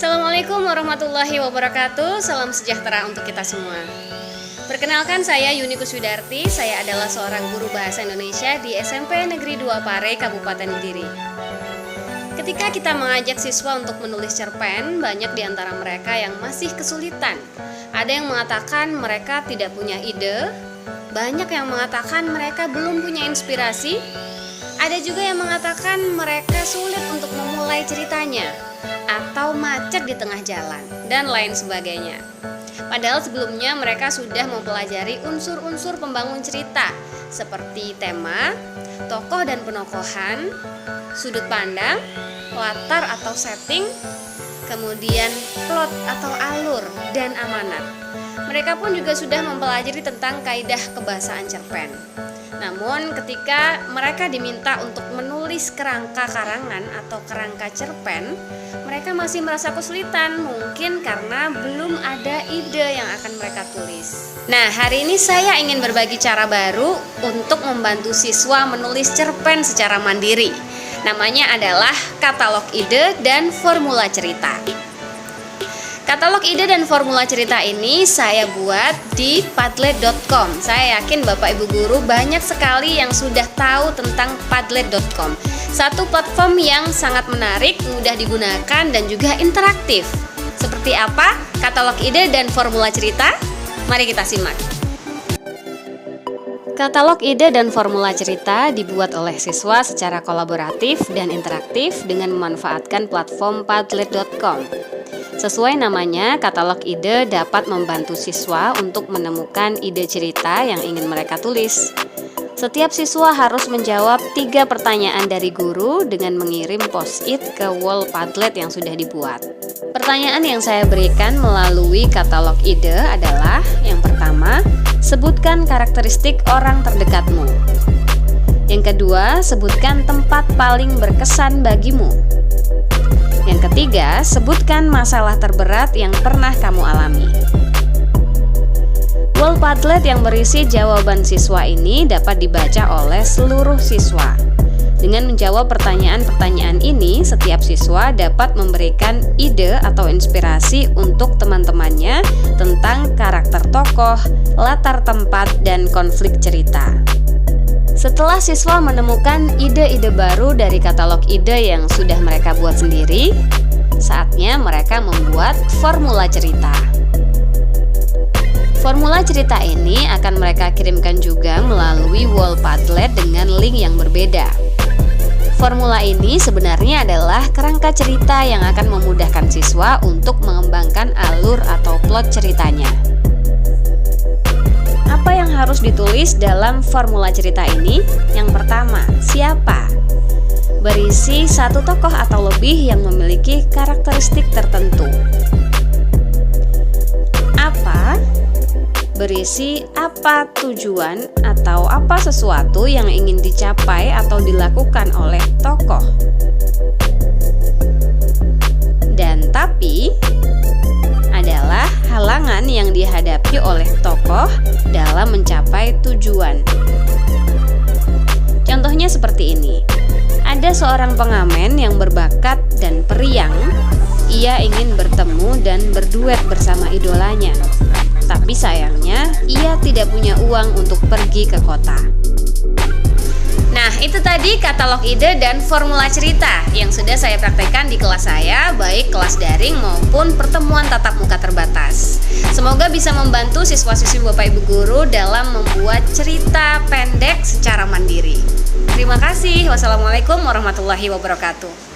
Assalamualaikum warahmatullahi wabarakatuh. Salam sejahtera untuk kita semua. Perkenalkan, saya Yuni Kuswidarti. Saya adalah seorang guru bahasa Indonesia di SMP Negeri 2 Pare, Kabupaten Kediri. Ketika kita mengajak siswa untuk menulis cerpen, banyak di antara mereka yang masih kesulitan. Ada yang mengatakan mereka tidak punya ide, banyak yang mengatakan mereka belum punya inspirasi, ada juga yang mengatakan mereka sulit untuk memulai ceritanya, atau macet di tengah jalan, dan lain sebagainya. Padahal sebelumnya mereka sudah mempelajari unsur-unsur pembangun cerita seperti tema, tokoh dan penokohan, sudut pandang, latar atau setting, kemudian plot atau alur, dan amanat. Mereka pun juga sudah mempelajari tentang kaidah kebahasaan cerpen. Namun ketika mereka diminta untuk menulis kerangka karangan atau kerangka cerpen, mereka masih merasa kesulitan, mungkin karena belum ada ide yang akan mereka tulis. Nah, hari ini saya ingin berbagi cara baru untuk membantu siswa menulis cerpen secara mandiri. Namanya adalah katalog ide dan formula cerita. Katalog ide dan formula cerita ini saya buat di padlet.com. Saya yakin Bapak Ibu Guru banyak sekali yang sudah tahu tentang padlet.com. Satu platform yang sangat menarik, mudah digunakan, dan juga interaktif. Seperti apa katalog ide dan formula cerita? Mari kita simak. Katalog ide dan formula cerita dibuat oleh siswa secara kolaboratif dan interaktif dengan memanfaatkan platform padlet.com. Sesuai namanya, katalog ide dapat membantu siswa untuk menemukan ide cerita yang ingin mereka tulis. Setiap siswa harus menjawab 3 pertanyaan dari guru dengan mengirim post-it ke wall Padlet yang sudah dibuat. Pertanyaan yang saya berikan melalui katalog ide adalah: yang pertama, sebutkan karakteristik orang terdekatmu. Yang kedua, sebutkan tempat paling berkesan bagimu. Yang ketiga, sebutkan masalah terberat yang pernah kamu alami. Wall Padlet yang berisi jawaban siswa ini dapat dibaca oleh seluruh siswa. Dengan menjawab pertanyaan-pertanyaan ini, setiap siswa dapat memberikan ide atau inspirasi untuk teman-temannya tentang karakter tokoh, latar tempat, dan konflik cerita. Setelah siswa menemukan ide-ide baru dari katalog ide yang sudah mereka buat sendiri, saatnya mereka membuat formula cerita. Formula cerita ini akan mereka kirimkan juga melalui wall Padlet dengan link yang berbeda. Formula ini sebenarnya adalah kerangka cerita yang akan memudahkan siswa untuk mengembangkan alur atau plot ceritanya. Apa yang harus ditulis dalam formula cerita ini? Yang pertama, siapa? Berisi satu tokoh atau lebih yang memiliki karakteristik tertentu. Apa? Berisi apa tujuan atau apa sesuatu yang ingin dicapai atau dilakukan oleh tokoh. Dan tapi adalah halangan yang dihadapi oleh tokoh dalam mencapai tujuan. Contohnya seperti ini. Ada seorang pengamen yang berbakat dan periang. Ia ingin bertemu dan berduet bersama idolanya. Tapi sayangnya, ia tidak punya uang untuk pergi ke kota. Nah, itu tadi katalog ide dan formula cerita yang sudah saya praktekkan di kelas saya, baik kelas daring maupun pertemuan tatap muka terbatas. Semoga bisa membantu siswa-siswi Bapak Ibu Guru dalam membuat cerita pendek secara mandiri. Terima kasih. Wassalamualaikum warahmatullahi wabarakatuh.